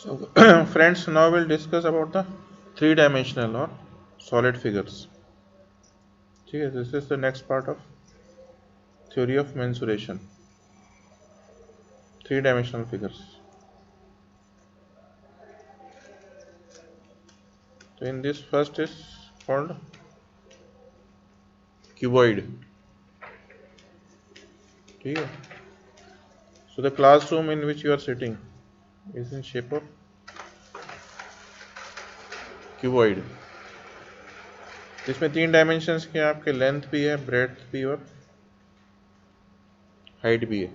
So friends, now we'll discuss about the three-dimensional or solid figures. Okay, this is the next part of theory of mensuration. Three-dimensional figures. So in this first is called cuboid. Okay. So the classroom in which you are sitting is in shape of cuboid. इसमें तीन dimensions के आपके length भी है, breadth भी और height भी है,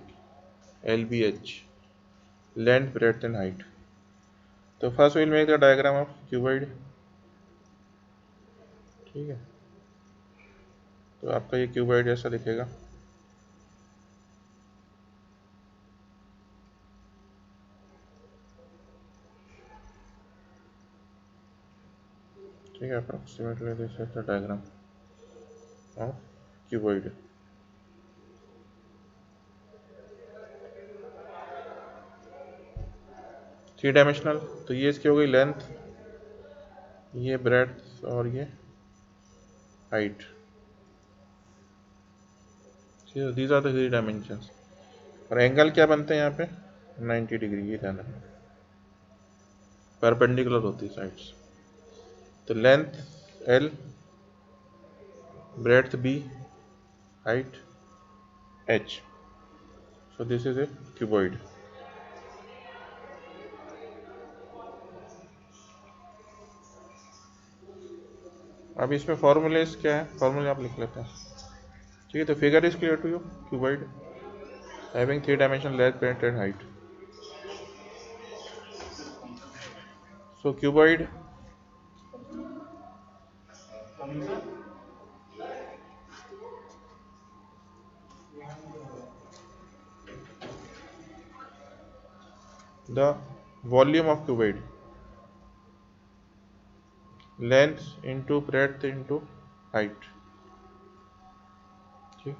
LBH, length, breadth and height. तो first will make the diagram of cuboid. ठीक है, तो आपका ये क्यूबॉइड ऐसा दिखेगा. ठीक है, approximately this is the diagram of cuboid. Three dimensional, तो ये इसकी हो गई लेंथ, ये ब्रेड्थ और ये height. These are the three dimensions. और एंगल क्या बनते हैं यहाँ पे? 90 डिग्री. ये ध्यान रखना, परपेंडिकुलर होती है साइड्स. तो length L, breadth B, height H. So this is a cuboid. अब इसमें फॉर्मूलेस क्या है, फॉर्मूले आप लिख लेते हैं. ठीक है, तो figure is clear to you. Cuboid having three dimension, length, breadth and height. So cuboid the volume of cuboid, length into breadth into height. ठीक,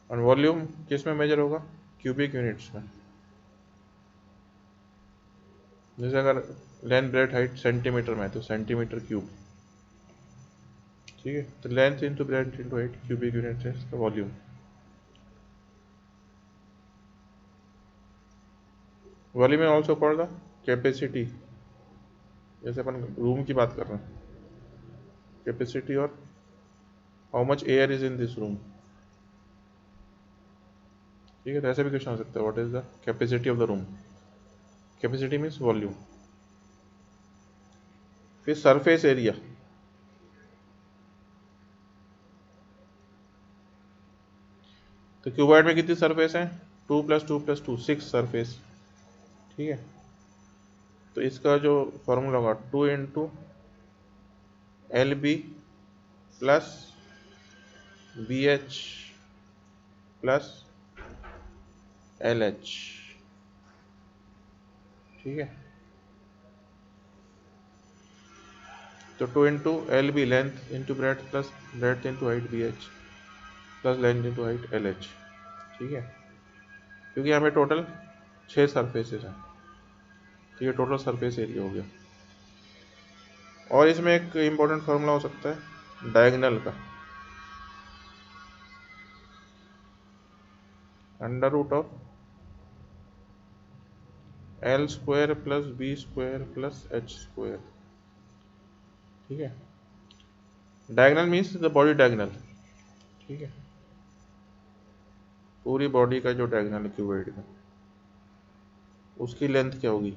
और वॉल्यूम किस में मेजर होगा? क्यूबिक यूनिट्स में. जैसे अगर लेंथ, ब्रेड्थ, हाइट सेंटीमीटर में है तो सेंटीमीटर क्यूब. ठीक है, तो length into breadth into height cubic unit है इसका वॉल्यूम. वॉल्यूम में ऑल्सो कॉल्ड द कैपेसिटी. जैसे अपन रूम की बात कर रहे हैं, कैपेसिटी और how much air is in this room. ठीक है, तो ऐसे भी क्वेश्चन हो सकता है, what is the capacity of the room. Capacity means volume. फिर सरफेस एरिया. तो क्यूबॉइड में कितनी सरफेस है? 2 + 2 + 2 6 सरफेस. ठीक है, तो इसका जो फॉर्मूला होगा 2 × LB + BH + LH. ठीक है, तो 2 × LB length into breadth plus breadth into height BH plus length into height LH. ठीक है, क्योंकि यहाँ पे टोटल 6 सरफेसेस हैं, तो ये टोटल सरफेस एरिया हो गया. और इसमें एक इम्पोर्टेंट फार्मूला हो सकता है डायगोनल का, √of L² + B² + H². ठीक है, diagonal means the body diagonal. ठीक है, पूरी बॉडी का जो डायगोनल है क्यूबॉइड का, उसकी लेंथ क्या होगी?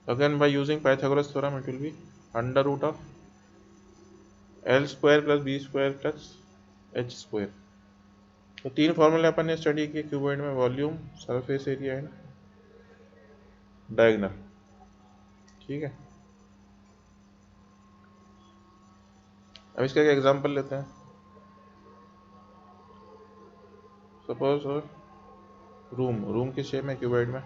Again by using Pythagoras theorem it will be √of L² + B² + H². तो तीन फॉर्मूले अपन ने स्टडी किए क्यूबॉइड में, volume, surface area and diagonal. ठीक है, अब इसका एक एग्जांपल लेते हैं. सपोज रूम किस शेप में क्यूबॉइड में?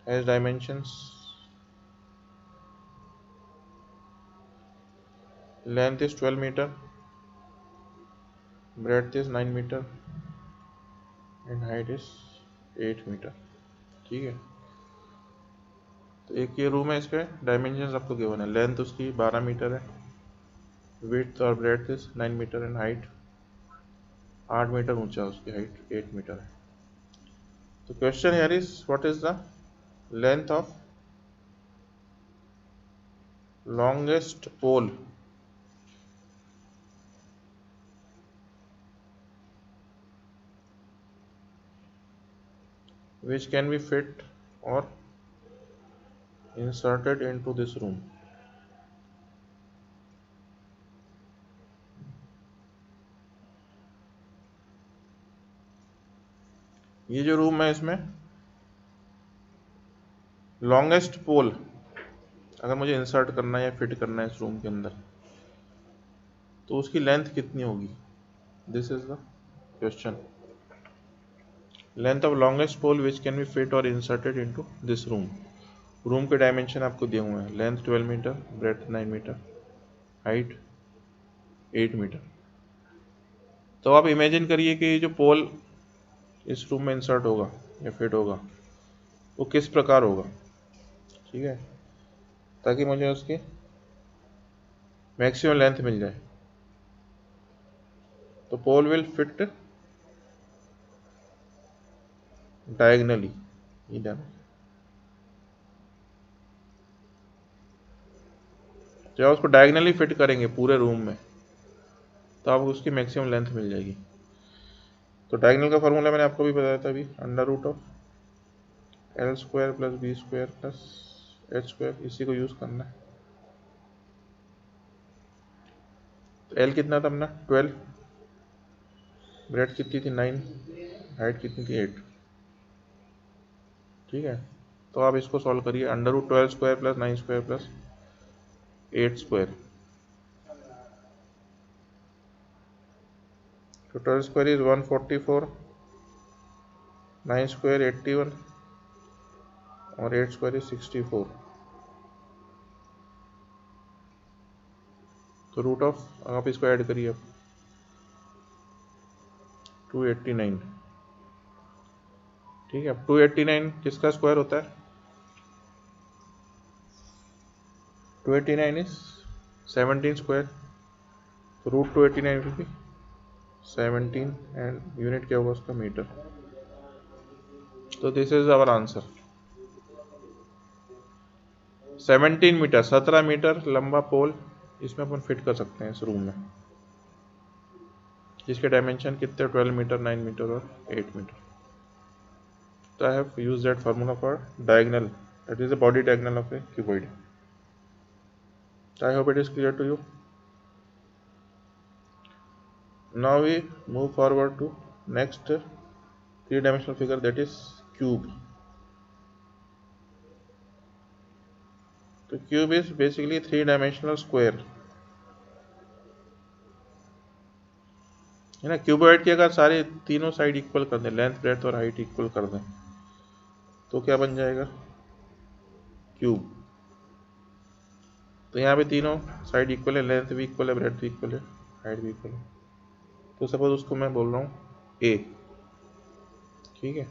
Has dimensions, length is 12 metre, breadth is 9 metre and height is 8 metre. ठीक है, तो एक ये रूम है, इसके डायमेंशन आपको गिवन है। लेंथ उसकी 12 मीटर है, विड्थ और breadth is 9 metre and height 8 metre ऊंचा है, उसकी हाइट 8 मीटर है। तो question here is what is the length of longest pole which can be fit or inserted into this room। ये जो रूम है इसमें लॉन्गेस्ट पोल अगर मुझे इंसर्ट करना है या फिट करना है इस रूम के अंदर, तो उसकी लेंथ कितनी होगी? This is the question. Length of longest pole which can be fit और inserted into this room. Room के डायमेंशन आपको दिए हुए हैं। Length 12 metre, breadth 9 metre, height 8 metre. तो आप इमेजिन करिए कि ये जो पोल इस रूम में इंसर्ट होगा या फिट होगा वो किस प्रकार होगा, ठीक है, ताकि मुझे उसकी मैक्सिमम लेंथ मिल जाए। तो पोल विल फिट डायगनली, जब आप उसको डायगनली फिट करेंगे पूरे रूम में तो आपको उसकी मैक्सिमम लेंथ मिल जाएगी। तो डायगनल का फॉर्मूला मैंने आपको भी बताया था अभी, under root of L square plus B square plus H square, इसी को यूज करना है। तो एल कितना था अपना 12, ब्रेड कितनी थी 9, हाइट कितनी थी 8, ठीक है। तो आप इसको सॉल्व करिए, under root 12 square plus 9 square plus 8 square. तो 12 स्क्वायर इज 144, 9 स्क्वायर 81 और 8 स्क्वायर इज 64। तो रूट ऑफ आप इसको ऐड करिए अब 289, ठीक है। अब 289 किसका स्क्वायर होता है? 289 इज 17 स्क्वायर। तो root 289 will be 17 and unit क्या होगा उसका? मीटर। तो this is our answer. 17 metre, 17 metre लंबा पोल इसमें अपन फिट कर सकते हैं इस रूम में, जिसके डायमेंशन कितने? 12 मीटर, 9 मीटर और 8 मीटर। तो I have used that formula for diagonal, that is the body diagonal of A cuboid. I hope it is clear to you. Now we move forward to next three-dimensional figure, that is cube. तो cube is basically three-dimensional square, है ना। Cuboid की अगर सारे तीनों side equal कर दें, length breadth और हाइट इक्वल कर दें, तो क्या बन जाएगा? क्यूब। तो यहाँ पे तीनों साइड इक्वल है, लेंथ भी इक्वल है, ब्रेड्थ भी इक्वल है, हाइट भी इक्वल है। तो सपोज उसको मैं बोल रहा हूँ ए, ठीक है।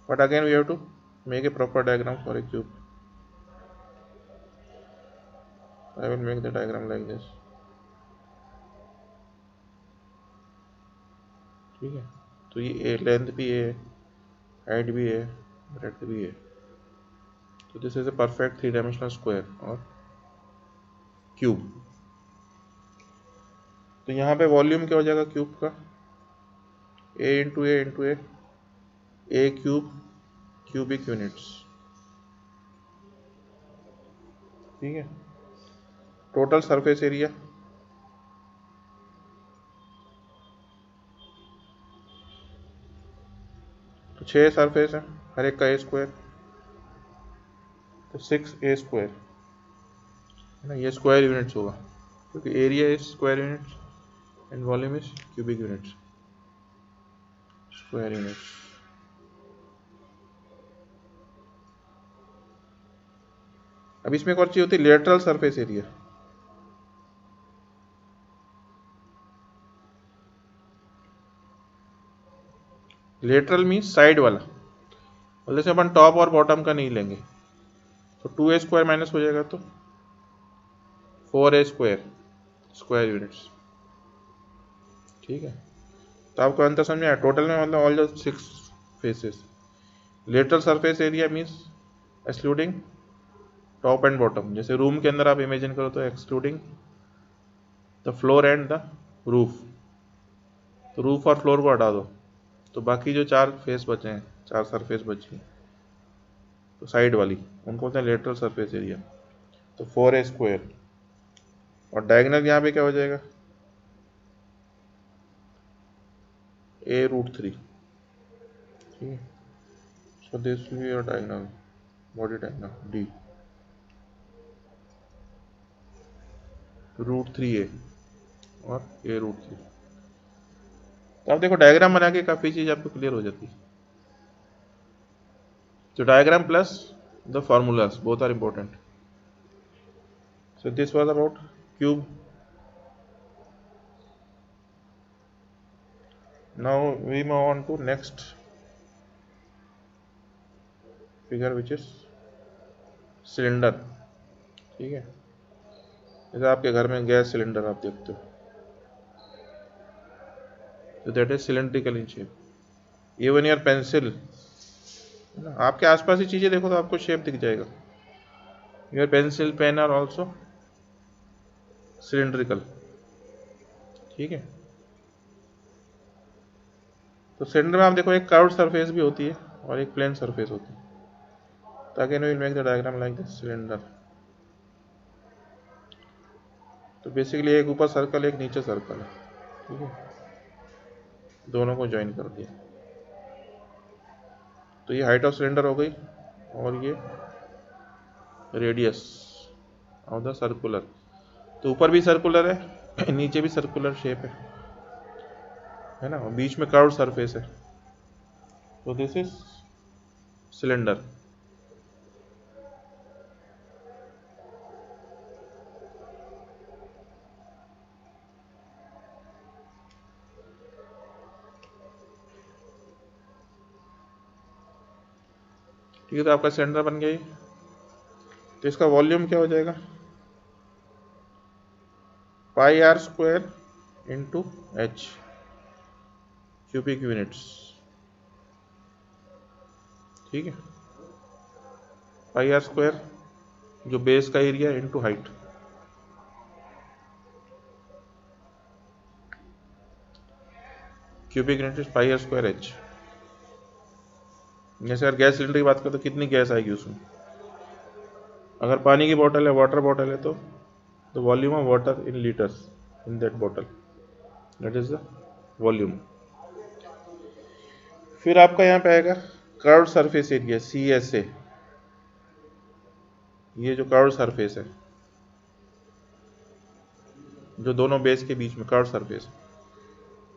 But again we have to make a proper diagram for a cube. I will make the diagram like this, ठीक है। तो ये लेंथ भी है, हाइट भी है, ब्रेड्थ भी है। तो this is a perfect three dimensional square और क्यूब। तो यहाँ पे वॉल्यूम क्या हो जाएगा क्यूब का? ए इंटू ए इंटू ए क्यूब क्यूबिक यूनिट्स, ठीक है। टोटल सरफेस एरिया तो 6 सरफेस है, हर एक का ए स्क्वायर, तो 6 ए स्क्वायर, है ना। ये स्क्वायर यूनिट्स होगा क्योंकि area is square units and volume is cubic units, square units. अब इसमें एक और चीज होती है lateral surface area. Lateral means side वाला, और जैसे अपन टॉप और बॉटम का नहीं लेंगे, तो 2a² माइनस हो जाएगा तो 4a² स्क्वायर यूनिट्स। ठीक है, तो आपको अंतर समझ में आया। टोटल में मतलब all the 6 faces. Lateral surface area means excluding top and bottom. जैसे रूम के अंदर आप इमेजिन करो तो excluding the floor and the roof, तो रूफ और फ्लोर को हटा दो तो बाकी जो 4 फेस बचे हैं, 4 सरफेस बची तो साइड वाली, उनको बोलते हैं लेटरल सरफेस एरिया। तो 4a², और डायगोनल यहाँ पे क्या हो जाएगा, a√3। ठीक है, so this will be your diagonal, body diagonal d √3a और a√3। तो आप देखो डायग्राम बना के काफ़ी चीज़ आपको क्लियर हो जाती है। तो diagram plus the formulas both are important. So this was about cube. Now we move on to next figure which is cylinder. ठीक है, जैसे आपके घर में गैस सिलेंडर आप देखते हो, तो that is cylindrical in shape. Even your pencil, आपके आसपास ही चीज़ें देखो तो आपको शेप दिख जाएगा। Your pencil pen are also cylindrical. ठीक है, तो सिलेंडर में आप देखो एक कर्व्ड सरफेस भी होती है और एक प्लेन सरफेस होती है। तो again we will make the diagram like this cylinder. तो बेसिकली एक ऊपर सर्कल एक नीचे सर्कल है। ठीक है, दोनों को ज्वाइन कर दिया तो ये हाइट ऑफ सिलेंडर हो गई और ये रेडियस ऑफ द सर्कुलर। तो ऊपर भी सर्कुलर है नीचे भी सर्कुलर शेप है ना, बीच में कर्व्ड सरफेस है। तो दिस इज सिलेंडर। ठीक है, तो आपका सिलेंडर बन गया। तो इसका वॉल्यूम क्या हो जाएगा, πr² into h cubic units. ठीक है, πr² जो बेस का area into height. Cubic unit πr² h। जैसे अगर गैस सिलेंडर की बात करें तो कितनी गैस आएगी उसमें, अगर पानी की बोतल है, वाटर बॉटल है, तो the volume of water in litres in that bottle, that is the volume. फिर आपका यहाँ पे आएगा कर्व्ड सरफेस एरिया CSA। ये जो कर्व्ड सरफेस है, जो दोनों बेस के बीच में कर्व्ड सरफेस।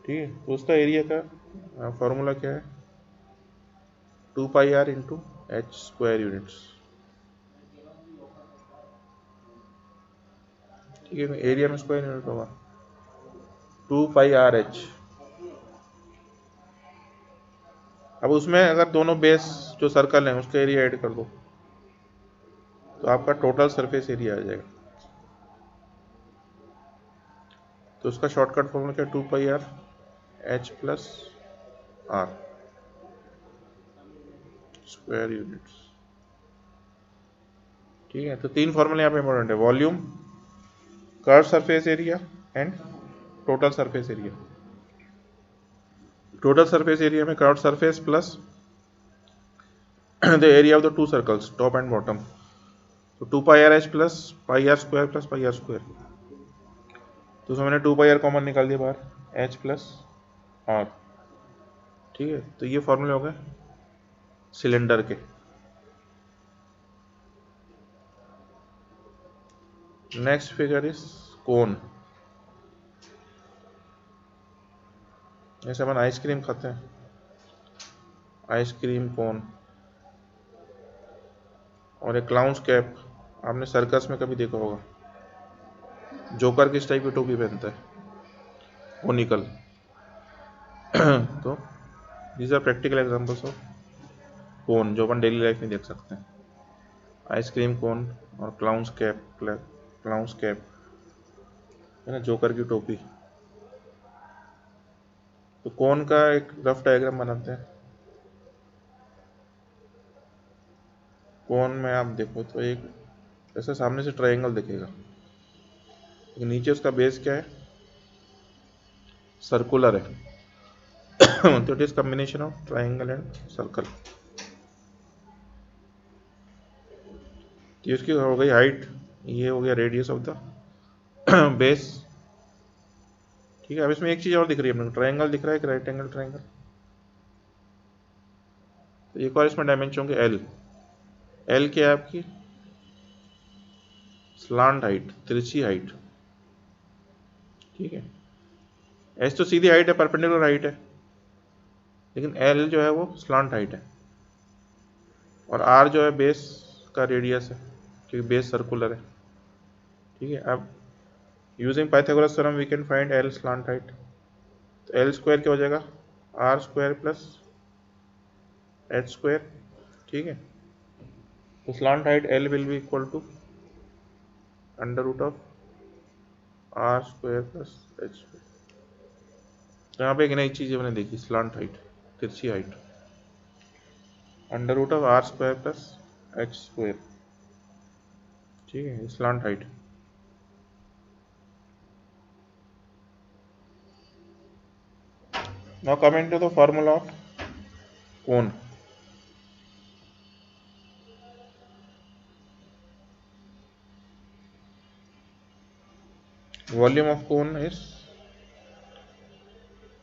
ठीक है, तो उसका एरिया का फॉर्मूला क्या है, 2πr into h square units. ठीक है, एरिया में स्क्वायर यूनिट होगा 2πrh। अब उसमें अगर दोनों बेस जो सर्कल हैं उसका एरिया ऐड कर दो तो आपका टोटल सरफेस एरिया आ जाएगा। तो उसका शॉर्टकट फॉर्मूला क्या, 2πrh plus r square units. ठीक है, तो 3 फॉर्मूले यहाँ पे इंपॉर्टेंट है, volume, curve surface area and total surface area. Total surface area में curve surface plus the area of the 2 circles top and bottom. तो 2πrh plus πr² plus πr²। तो उसमें मैंने 2πr कॉमन निकाल दिया बाहर, h प्लस r। ठीक है, तो ये फॉर्मूले हो गए सिलेंडर के। नेक्स्ट फिगर इज कोन। जैसे अपन आइसक्रीम खाते हैं, आइसक्रीम कोन, और एक क्लाउन्स कैप। आपने सर्कस में कभी देखा होगा, जोकर किस टाइप की टोपी पहनता है, ओनिकल। तो these are practical examples of cone जो अपन डेली लाइफ में देख सकते हैं। आइसक्रीम कोन और क्लाउंस कैप है ना, जोकर की टोपी। तो कोन का एक रफ डायग्राम बनाते हैं। कोन में आप देखो तो एक ऐसे सामने से ट्रायंगल दिखेगा, लेकिन नीचे उसका बेस क्या है, सर्कुलर है। तो it is combination of triangle and circle. तो इसकी हो गई हाइट, ये हो गया रेडियस ऑफ द बेस। ठीक है, अब इसमें एक चीज और दिख रही है अपने को, ट्रायंगल दिख रहा है, एक राइट एंगल ट्रायंगल। तो एक और इसमें डायमेंशन होंगे एल। एल क्या है आपकी, स्लांट हाइट, तिरछी हाइट। ठीक है, एस तो सीधी हाइट है, परपेंडिकुलर हाइट है, लेकिन एल जो है वो स्लांट हाइट है। और आर जो है बेस का रेडियस है, क्योंकि बेस सर्कुलर है। ठीक है, अब using Pythagoras theorem we can find L slant height. तो एल स्क्वायर क्या हो जाएगा, R square plus H square. ठीक है, तो slant height L will be equal to under root of R square plus H square. तो यहाँ पे एक नई चीज मैंने देखी, स्लांट हाइट, तिरछी height, under root of R square plus H square. ठीक है, slant height. Now coming to the formula of cone. Volume of cone is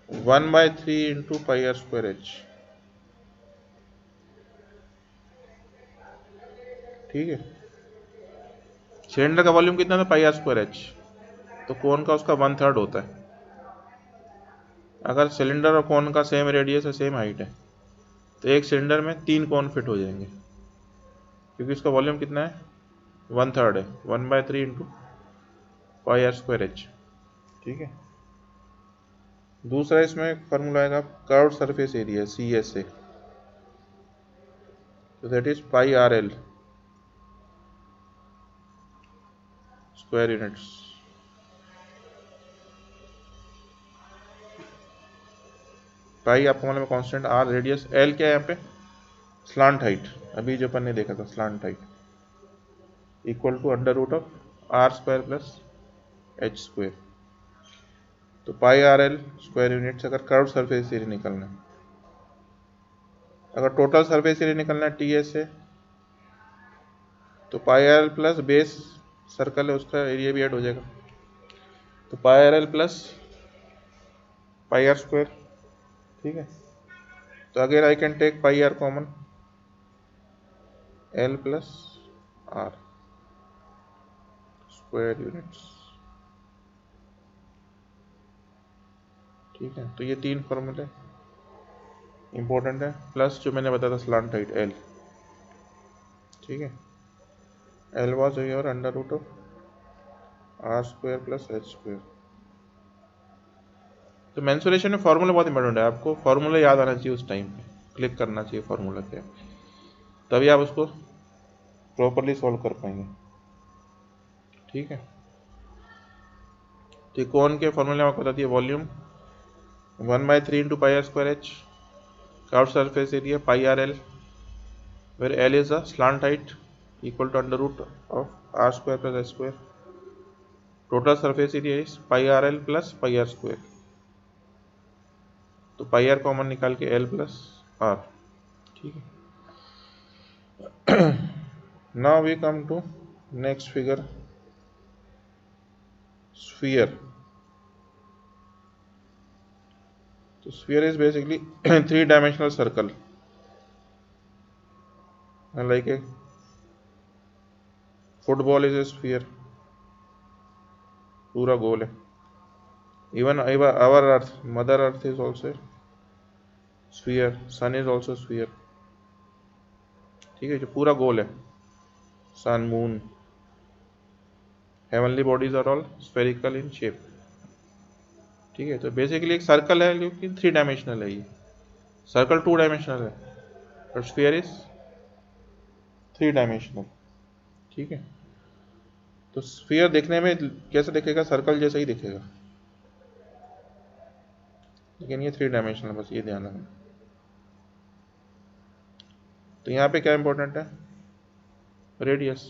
1/3 into pi are square H. ठीक है, सिलेंडर का वॉल्यूम कितना था, पाई are square H, तो कोन का उसका 1/3 होता है। अगर सिलेंडर और कोन का सेम रेडियस है, सेम हाइट है, तो एक सिलेंडर में 3 कोन फिट हो जाएंगे, क्योंकि इसका वॉल्यूम कितना है, 1/3 है, 1/3 into pi are square H. ठीक है, दूसरा इसमें फॉर्मूला आएगा curve surface area, C S A, तो that is pi R L square units. Pi आपको मालूम है कांस्टेंट, आर रेडियस, एल क्या है यहाँ पे, स्लांट हाइट, अभी जो अपन ने देखा था slant height, equal to under root of R square plus H square. तो pi R L square units अगर कर्व सरफेस एरिया निकलना है, अगर टोटल सरफेस एरिया निकलना है टी एस से, तो pi are l plus base circle है उसका एरिया भी ऐड हो जाएगा, तो pi are l plus pi are square. ठीक है, तो again I can take pi r common, l plus r square units. ठीक है, तो ये 3 फॉर्मूले इंपॉर्टेंट है, प्लस जो मैंने बताया था स्लांट हाइट एल। ठीक है, L was your under root of R square plus H square. तो मेंसुरेशन में फॉर्मूला बहुत इंपॉर्टेंट है, आपको फॉर्मूला याद आना चाहिए, उस टाइम पे क्लिक करना चाहिए फॉर्मूला क्या है, तभी आप उसको प्रॉपरली सॉल्व कर पाएंगे। ठीक है, तो कोन के फॉर्मूले में आपको बता दिया, volume 1/3 into pi are square H, curve surface area pi are L, where L is a slant height equal to under root of r square plus s square. Total surface area is pi rl plus pi r square. तो pi r common निकाल के L plus r. ठीक है, now we come to next figure, sphere. तो sphere is basically 3-dimensional circle, like a football is a sphere, पूरा गोल है। Even our earth, mother earth is also sphere, sun is also sphere. ठीक है, जो पूरा गोल है, sun, moon, heavenly bodies are all spherical in shape. ठीक है, तो बेसिकली एक सर्कल है, लेकिन 3-dimensional है। ये सर्कल 2-dimensional है, बट स्फीयर इज 3-dimensional। ठीक है। तो स्फीयर देखने में कैसे दिखेगा, सर्कल जैसा ही दिखेगा, लेकिन ये 3 डायमेंशनल, बस ये ध्यान रखना। तो यहाँ पे क्या इंपॉर्टेंट है, radius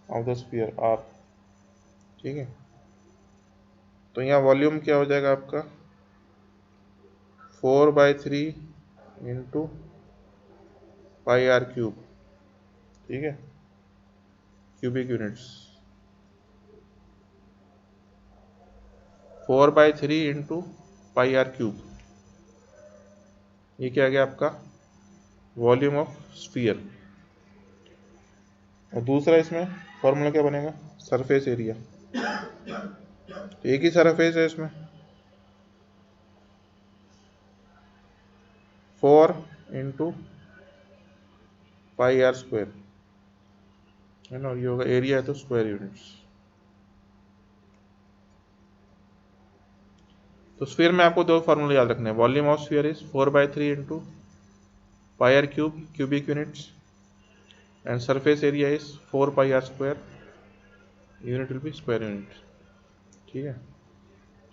of the sphere R. ठीक है। तो यहाँ वॉल्यूम क्या हो जाएगा आपका, 4/3 इंटू पाई आर क्यूब। ठीक है, cubic units. 4/3 into pi R cube, ये क्या आ गया आपका, वॉल्यूम ऑफ स्फीयर। और दूसरा इसमें फॉर्मूला क्या बनेगा, सरफेस एरिया। तो एक ही सरफेस है इसमें, 4 इंटू पाई आर स्क्वायर है ना, और ये होगा एरिया है तो स्क्वायर यूनिट्स। तो स्फीयर में आपको 2 फार्मूले याद रखने हैं, volume of sphere is 4/3 into pi R cube cubic units, and surface area is 4 pi are square, unit will be square unit. ठीक है।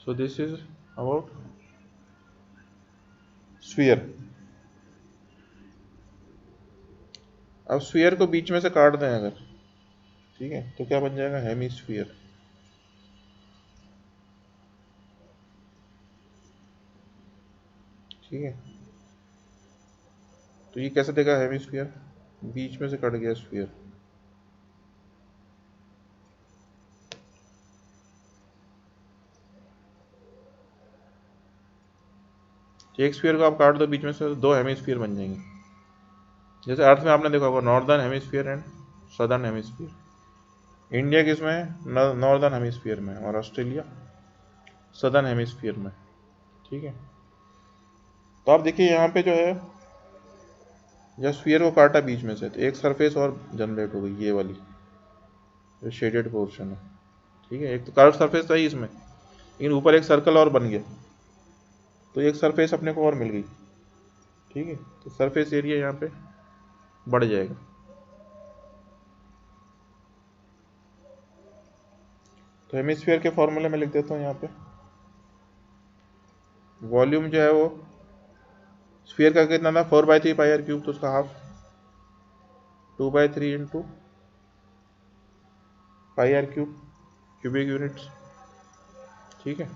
So this is about sphere. अब स्फीयर को बीच में से काट दें अगर, ठीक है, तो क्या बन जाएगा, हेमीस्फीयर। ठीक है। तो ये कैसे देगा हेमीस्फीयर, बीच में से कट गया स्फीयर। एक स्फीयर को आप काट दो बीच में से, तो 2 हेमीस्फीयर बन जाएंगे। जैसे अर्थ में आपने देखा होगा northern hemisphere and southern hemisphere. India किसमें है, नॉर्दर्न हेमीस्फीयर में, और ऑस्ट्रेलिया सदर्न हेमीस्फीयर में। ठीक है। तो आप देखिए यहाँ पे जो है, जब स्फीयर को काटा बीच में से, तो एक सरफेस और जनरेट हो गई, ये वाली जो शेडेड पोर्शन है। ठीक है। एक तो कर्व सरफेस था ही इसमें, लेकिन ऊपर एक सर्कल और बन गया, तो एक सरफेस अपने को और मिल गई। ठीक है। तो सरफेस एरिया यहाँ पे बढ़ जाएगा। तो हेमिस्फीयर के फॉर्मूले में लिख देता हूँ यहाँ पे, वॉल्यूम जो है वो स्फीयर का कितना था, 4/3 पाई आर क्यूब, तो उसका half 2/3 into pi R cube cubic units. ठीक है।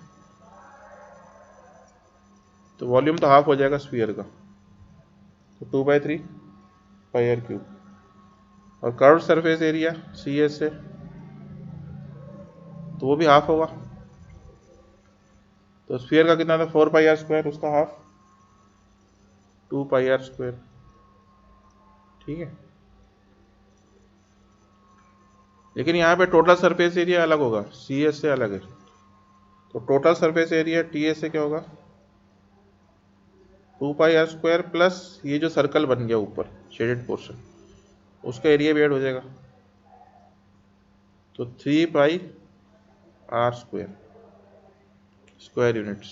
तो वॉल्यूम तो हाफ हो जाएगा स्फीयर का, तो 2/3 पाई आर क्यूब, और curve surface area C S से, तो वो भी हाफ होगा। तो स्फीयर का कितना था, 4 पाई आर स्क्वायर, उसका हाफ 2 पाई आर स्क्वायर। ठीक है। लेकिन यहाँ पे टोटल सरफेस एरिया अलग होगा, सी एस से अलग है। तो total surface area T S से क्या होगा, 2 पाई आर स्क्वायर प्लस ये जो सर्कल बन गया ऊपर शेडेड पोर्शन, उसका एरिया भी ऐड हो जाएगा, तो 3 pi are square square units.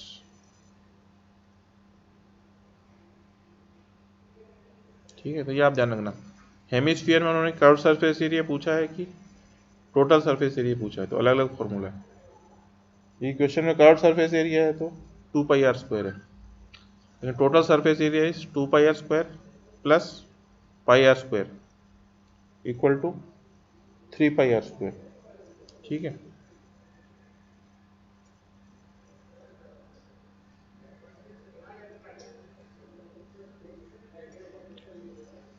ठीक है। तो ये आप ध्यान रखना, हेमिस्फीयर में उन्होंने कर्व सरफेस एरिया पूछा है कि टोटल सरफेस एरिया पूछा है, तो अलग अलग फॉर्मूला है। ये क्वेश्चन में कर्व सरफेस एरिया है तो 2 पाई आर स्क्वायर है, लेकिन total surface area is 2 pi are square plus pi are square equal to 3 pi are square. ठीक है।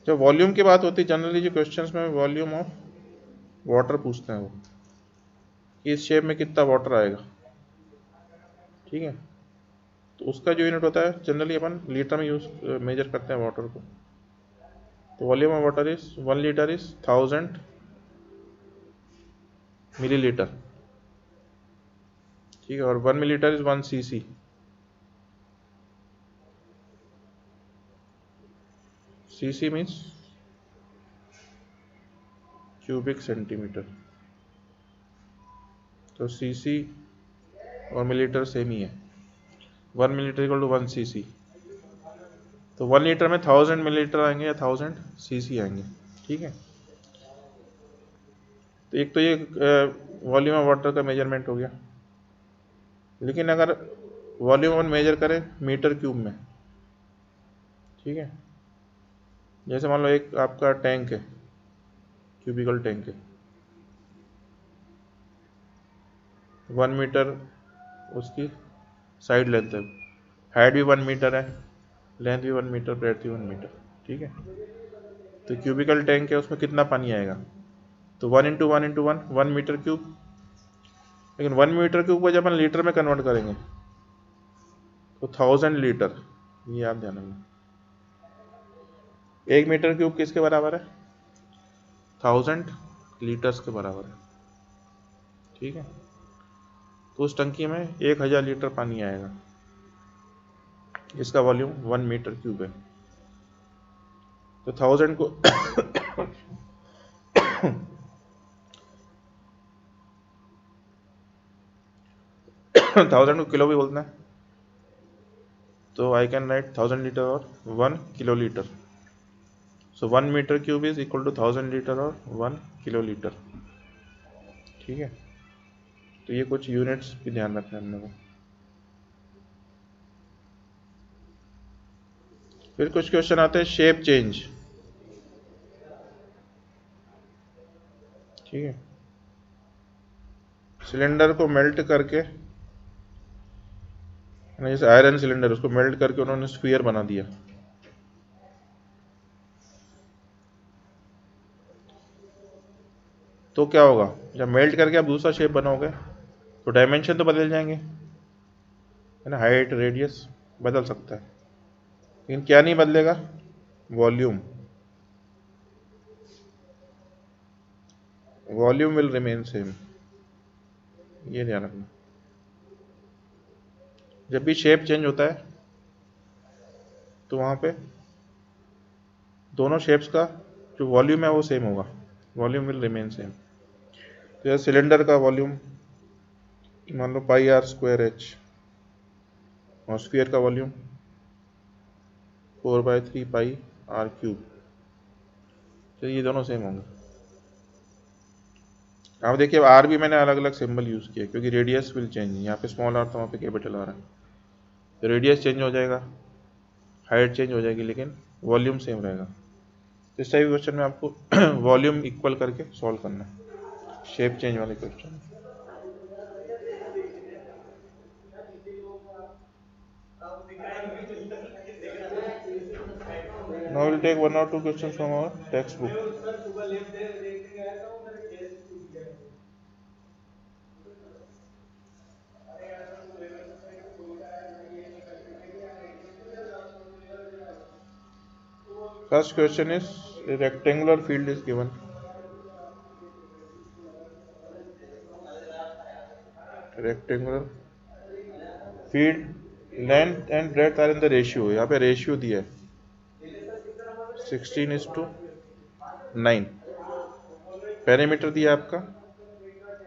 जब वॉल्यूम की बात होती है, जनरली जो क्वेश्चंस में वॉल्यूम ऑफ वाटर पूछते हैं, वो इस शेप में कितना वाटर आएगा। ठीक है। तो उसका जो यूनिट होता है जनरली अपन लीटर में यूज मेजर करते हैं वाटर को। तो volume of water is 1 litre is 1000 millilitre. ठीक है। और 1 millilitre is 1 CC. CC means cubic centimetre. तो सीसी और मिलीलीटर सेम ही है, 1 मिलीलीटर इक्वल टू 1 सीसी। तो 1 लीटर में 1000 मिलीलीटर आएंगे या 1000 सीसी आएंगे। ठीक है। तो एक तो ये वॉल्यूम ऑफ वाटर का मेजरमेंट हो गया। लेकिन अगर वॉल्यूम ऑन मेजर करें मीटर क्यूब में, ठीक है, जैसे मान लो एक आपका टैंक है, क्यूबिकल टैंक है, 1 मीटर उसकी साइड लेंथ है, हाइट भी 1 मीटर है, लेंथ भी 1 मीटर, ब्रेड्थ भी 1 मीटर, ठीक है। तो क्यूबिकल टैंक है, उसमें कितना पानी आएगा, तो 1 × 1 × 1 1 मीटर क्यूब। लेकिन 1 मीटर क्यूब को जब अपन लीटर में कन्वर्ट करेंगे तो 1000 लीटर, ये आप ध्यान रखना। 1 मीटर क्यूब किसके बराबर है, 1000 लीटर्स के बराबर है, ठीक है। तो उस टंकी में 1000 लीटर पानी आएगा, इसका वॉल्यूम 1 मीटर क्यूब है। तो 1000 को 1000 को किलो भी बोलना है, तो आई कैन राइट 1000 लीटर और 1 kilo litre. So 1 metre cube is equal to 1000 litre और 1 किलो लीटर, ठीक है। तो ये कुछ यूनिट्स भी ध्यान रखना है हम लोगों को। फिर कुछ क्वेश्चन आते हैं शेप चेंज, ठीक है। सिलेंडर को मेल्ट करके, जैसे आयरन सिलेंडर, उसको मेल्ट करके उन्होंने स्फीयर बना दिया, तो क्या होगा, जब मेल्ट करके आप दूसरा शेप बनाओगे तो डायमेंशन तो बदल जाएंगे, है ना, हाइट रेडियस बदल सकता है, लेकिन क्या नहीं बदलेगा, volume, volume will remain same, ये ध्यान रखना। जब भी शेप चेंज होता है तो वहाँ पे दोनों शेप्स का जो वॉल्यूम है वो सेम होगा, वॉल्यूम विल रिमेन सेम। तो यह सिलेंडर का वॉल्यूम मान लो πr²h, और स्फीयर का वॉल्यूम 4/3πr³, तो ये दोनों सेम होंगे। अब देखिए आर भी मैंने अलग अलग सिंबल यूज़ किया क्योंकि रेडियस विल चेंज, यहाँ पे स्मॉल आर था, वहाँ पे कैपिटल आर है, तो रेडियस चेंज हो जाएगा, हाइट चेंज हो जाएगी, लेकिन वॉल्यूम सेम रहेगा। तो इस टाइप के क्वेश्चन में आपको वॉल्यूम इक्वल करके सॉल्व करना है, शेप चेंज वाले question. Now we'll take 1 or 2 questions from our textbook. First question is, a rectangular field is given. Rectangular field length and breadth are in the ratio, यहाँ पे ratio दिया है 16:9, perimeter दिया आपका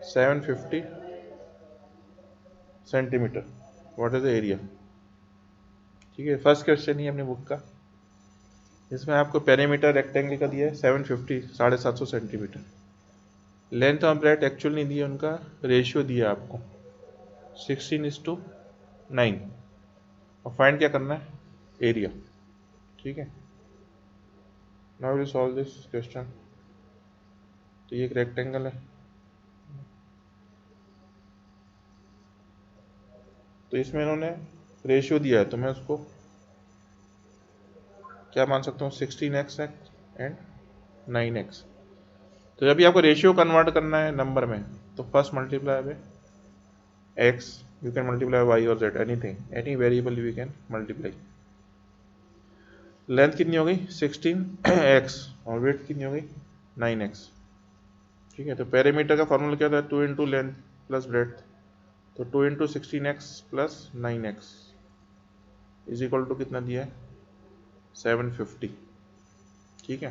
750 centimetre, what is the area, ठीक है। First question ही अपनी book का, इसमें आपको पेरीमीटर रेक्टेंगल का दिया है 750, 750 सेंटीमीटर, लेंथ और ब्रेथ एक्चुअल नहीं दिया, उनका रेशियो दिया आपको 16:9, और फाइंड क्या करना है, एरिया, ठीक है। Now will solve this question. तो ये एक रेक्टेंगल है, तो इसमें इन्होंने रेशियो दिया है, तो मैं उसको क्या मान सकता हूँ, 16x एंड 9x। तो जब भी आपको रेशियो कन्वर्ट करना है नंबर में, तो first multiply by x, you can multiply y और z, anything, any variable you can multiply. Length कितनी हो गई 16x और वेट कितनी हो गई 9x, ठीक है। तो पेरीमीटर का फॉर्मूला क्या था, 2 × लेंथ प्लस ब्रेड्थ, तो 2 × 16x plus 9x is equal to कितना दिया है 750, ठीक है।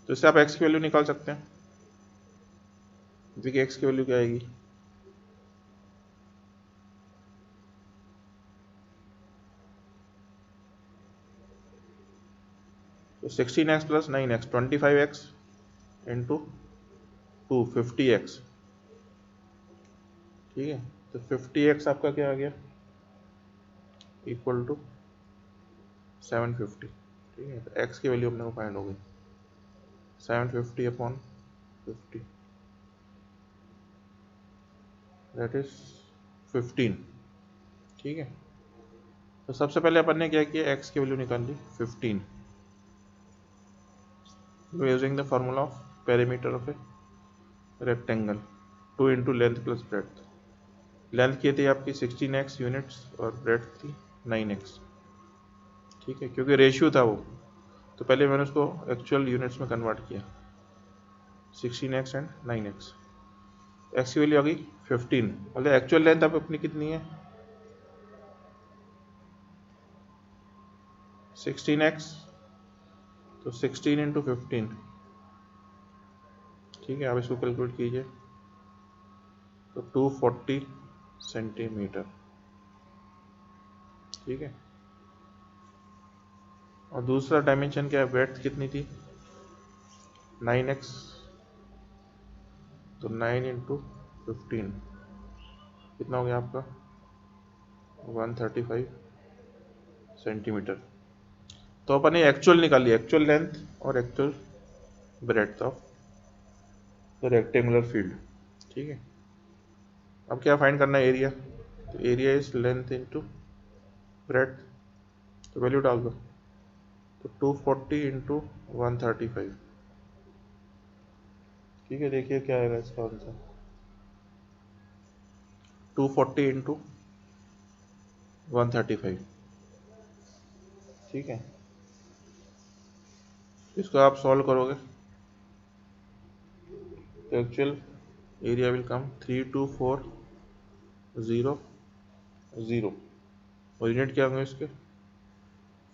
तो इससे आप x की वैल्यू निकाल सकते हैं, देखिए x की वैल्यू क्या आएगी, तो 16x plus 9x 25x into two 50x, ठीक है। तो 50x आपका क्या आ गया, इक्वल टू 750, ठीक है। तो x की वैल्यू अपने को फाइंड हो गई 750 अपॉन 50, दैट इज 15, ठीक है। तो सबसे पहले अपन ने क्या किया, x की वैल्यू निकाल ली 15 using the formula of perimeter of a rectangle, 2 into length plus breadth. Length की थी आपकी 16x यूनिट्स और ब्रेड्थ थी 9x, ठीक है, क्योंकि रेशियो था वो, तो पहले मैंने उसको एक्चुअल यूनिट्स में कन्वर्ट किया, 16x एंड 9x। x की वैल्यू आ गई 15, मतलब एक्चुअल लेंथ अब अपनी कितनी है 16x, तो 16 इंटू 15, ठीक है। आप इसको कैलकुलेट कीजिए तो 240 सेंटीमीटर, ठीक है। और दूसरा डायमेंशन क्या है, ब्रेड्थ कितनी थी 9x, तो 9 इंटू 15 कितना हो गया आपका 135 सेंटीमीटर। तो अपन ने एक्चुअल निकाली, एक्चुअल लेंथ और actual breadth of the rectangular field, ठीक है। अब क्या फाइंड करना है, एरिया, तो area is length into breadth, तो वैल्यू डाल दो, तो 240 इंटू 135, ठीक है। देखिए क्या आएगा इसका आंसर, 240 इंटू 135, ठीक है। इसको आप सॉल्व करोगे तो एक्चुअल एरिया विल कम 32400, और यूनिट क्या होंगे इसके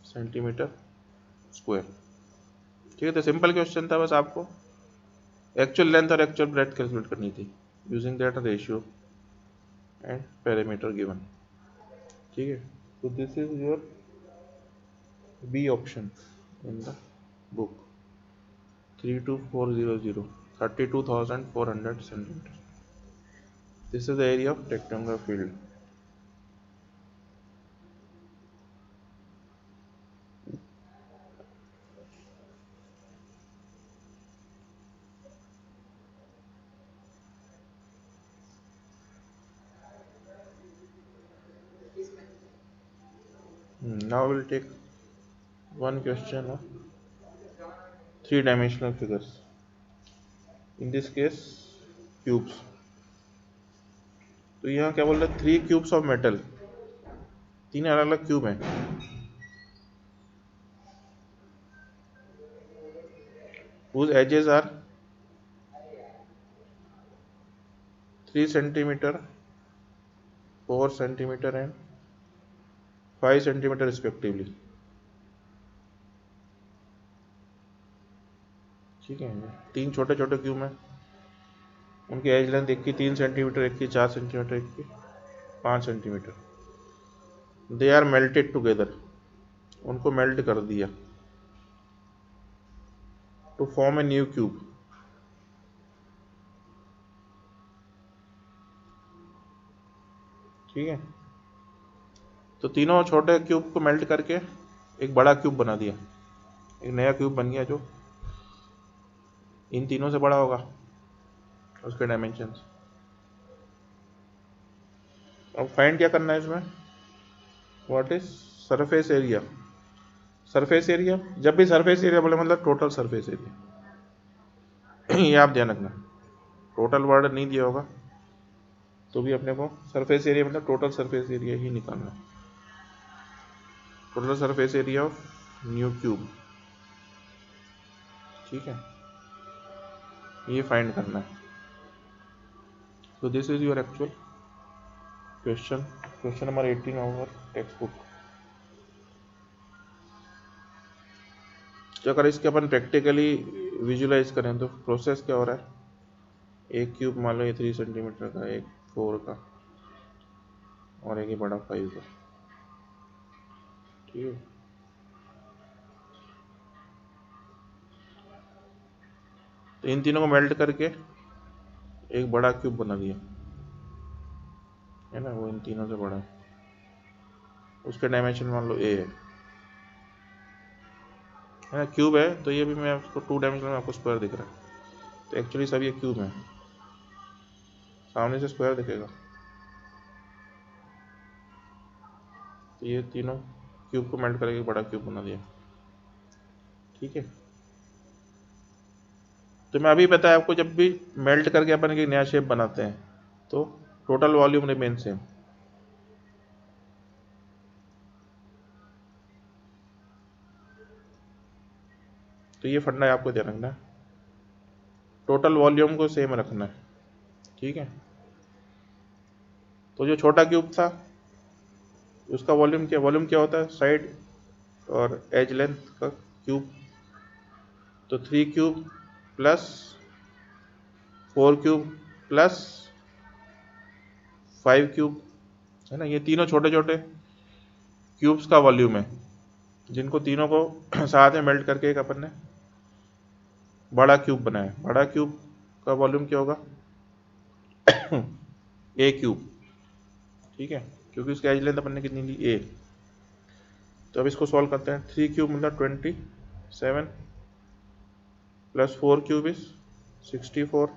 सेंटीमीटर स्क्वायर, ठीक है। तो सिंपल क्वेश्चन था, बस आपको एक्चुअल लेंथ और एक्चुअल ब्रेड्थ कैलकुलेट करनी थी using that ratio and parameter given, ठीक है। तो this is your B option in the book, 32400, 32,400 centimeter. This is the area of rectangular field. Now we will take one question of three-dimensional figures. In this case, cubes. तो यहाँ क्या बोल रहे हैं, 3 cubes of metal, 3 अलग अलग cube हैं, whose edges are 3 centimeter, 4 centimeter and 5 centimeter respectively, ठीक है। 3 छोटे छोटे क्यूब हैं, उनकी एज लेंथ एक की 3 सेंटीमीटर, एक की 4 सेंटीमीटर, एक की 5 centimetre. They are melted together, उनको मेल्ट कर दिया to form a new cube, ठीक है। तो तीनों छोटे क्यूब को मेल्ट करके एक बड़ा क्यूब बना दिया, एक नया क्यूब बन गया जो इन तीनों से बड़ा होगा, उसके डायमेंशंस। अब फाइंड क्या करना है इसमें, what is surface area. Surface area, जब भी सरफेस एरिया बोले मतलब टोटल सरफेस एरिया, ये आप ध्यान रखना, टोटल वर्ड नहीं दिया होगा तो भी अपने को सरफेस एरिया मतलब टोटल सरफेस एरिया ही निकालना है, total surface area of new cube, ठीक है, ये फाइंड करना है। तो this is your actual question, question number 18 of text book. तो अगर इसके अपन प्रैक्टिकली विजुलाइज करें तो प्रोसेस क्या हो रहा है, एक क्यूब मान लो ये 3 सेंटीमीटर का, एक 4 का और एक ये बड़ा 5 का, ठीक है। तो इन तीनों को मेल्ट करके एक बड़ा क्यूब बना दिया है ना, वो इन तीनों से बड़ा है, उसके डायमेंशन मान लो ए है ना, क्यूब है तो ये भी मैं आपको 2 डायमेंशन में आपको स्क्वायर दिख रहा है, तो एक्चुअली सब ये क्यूब है, सामने से स्क्वायर दिखेगा, तो ये तीनों क्यूब को मेल्ट करके बड़ा क्यूब बना दिया। ठीक है, तो मैं अभी बताया आपको, जब भी मेल्ट करके अपन एक नया शेप बनाते हैं तो टोटल वॉल्यूम रिमेन सेम। तो ये फंडा है, आपको ध्यान रखना है, टोटल वॉल्यूम को सेम रखना है। ठीक है, तो जो छोटा क्यूब था उसका वॉल्यूम क्या होता है, साइड और एज लेंथ का क्यूब, तो 3 cube plus 4 cube plus 5 cube है ना, ये तीनों छोटे छोटे क्यूब्स का वॉल्यूम है, जिनको तीनों को साथ में मेल्ट करके एक अपन ने बड़ा क्यूब बनाया। बड़ा क्यूब का वॉल्यूम क्या होगा ए क्यूब। ठीक है, क्योंकि उसकी एज लेंथ अपन ने कितनी ली, ए। तो अब इसको सॉल्व करते हैं, 3 क्यूब मतलब 27 plus 4 cube is 64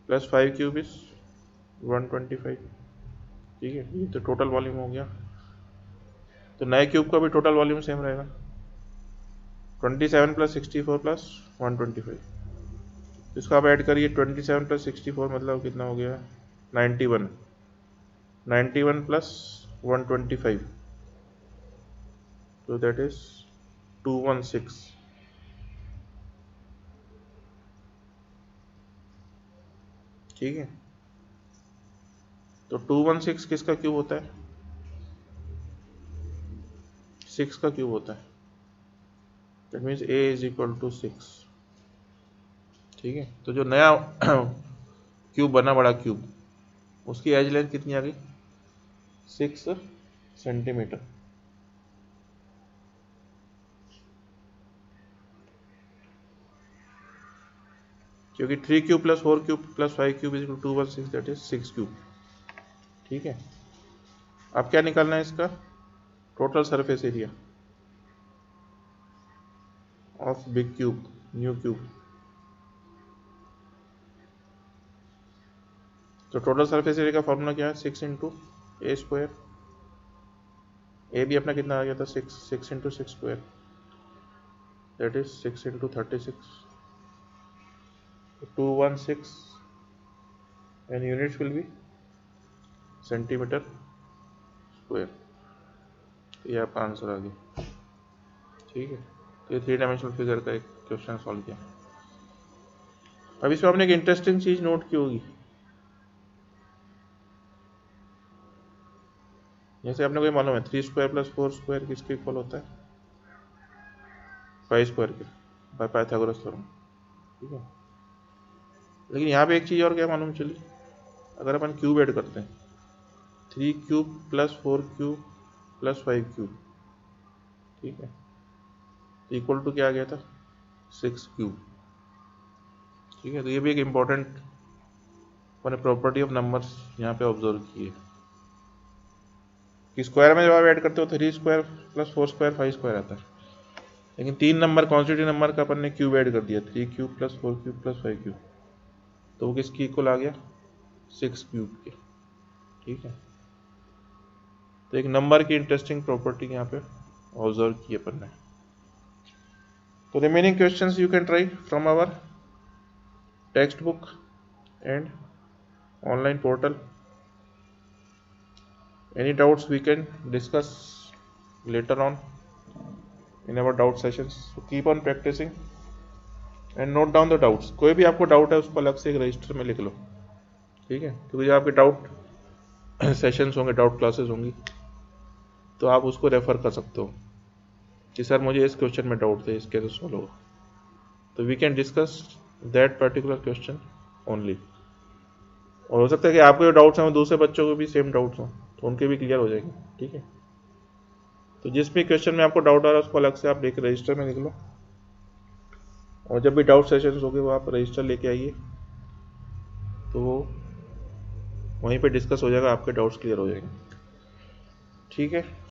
plus 5 cube is 125। ठीक है, ये तो टोटल वॉल्यूम हो गया। तो नए क्यूब का भी टोटल वॉल्यूम सेम रहेगा, 27 प्लस 64 प्लस 125। इसको आप ऐड करिए, 27 प्लस 64 मतलब कितना हो गया, 91, 91 प्लस 125, तो दैट इज 216। ठीक है, तो 216 किसका क्यूब होता है, 6 का क्यूब होता है, that means a is equal to 6। ठीक है, तो जो नया क्यूब बना, बड़ा क्यूब, उसकी एज लेंथ कितनी आ गई, 6 सेंटीमीटर। क्योंकि 3 cube plus 4 cube plus 5 cube is equal to 216, that is 6 cube. ठीक है, अब क्या निकालना है, इसका total surface area of big cube, new cube. तो टोटल सरफेस एरिया का फॉर्मूला क्या है, 6 इंटू ए स्क्वायर। ए भी अपना कितना आ गया था, 6 into 6 square, that is 6 into 36, 216, and units will be centimetre square. ये आपका आंसर आ गया। ठीक है, तो ये 3 डायमेंशनल फिगर का एक क्वेश्चन सॉल्व किया। अब इसमें आपने एक इंटरेस्टिंग चीज नोट की होगी, जैसे आपने कोई मालूम है 3 स्क्वायर प्लस 4 स्क्वायर किसके इक्वल होता है, 5 स्क्वायर के, बाय पाइथागोरस थ्योरम। ठीक है, लेकिन यहाँ पे एक चीज़ और क्या मालूम चली, अगर अपन क्यूब ऐड करते हैं, 3 cube plus 4 cube plus 5 cube, ठीक है, इक्वल टू क्या आ गया था, 6 क्यूब। ठीक है, तो ये भी एक इम्पॉर्टेंट मैंने प्रॉपर्टी ऑफ नंबर्स यहाँ पे ऑब्जर्व की है कि स्क्वायर में जब आप ऐड करते हो 3 स्क्वायर प्लस 4 स्क्वायर 5 स्क्वायर आता है, लेकिन 3 नंबर कॉन्स्टिट्यूटिव नंबर का अपन ने क्यूब ऐड कर दिया, 3 cube plus 4 cube plus 5 cube, तो वो किसकी इक्वल आ गया, 6 क्यूब के। ठीक है, तो एक नंबर की इंटरेस्टिंग प्रॉपर्टी यहाँ पे ऑब्जर्व की अपन ने। तो remaining questions you can try from our text book and online portal. Any doubts we can discuss later on in our doubt sessions. So keep on practicing and note down the doubts. कोई भी आपको doubt है उसको अलग से एक register में लिख लो। ठीक है, क्योंकि जब आपके डाउट सेशंस होंगे, डाउट क्लासेस होंगी, तो आप उसको रेफर कर सकते हो कि सर मुझे इस क्वेश्चन में डाउट थे, इसके कैसे सॉल्व होगा, तो we can discuss that particular question only. और हो सकता है कि आपके जो डाउट्स हैं वो दूसरे बच्चों को भी सेम डाउट्स हों, तो उनके भी क्लियर हो जाएंगे। ठीक है, तो जिस भी क्वेश्चन में आपको डाउट आ रहा है उसको अलग से आप एक रजिस्टर में लिख लो, और जब भी डाउट सेशंस होंगे वो आप रजिस्टर लेके आइए, तो वो वहीं पे डिस्कस हो जाएगा, आपके डाउट्स क्लियर हो जाएंगे। ठीक है।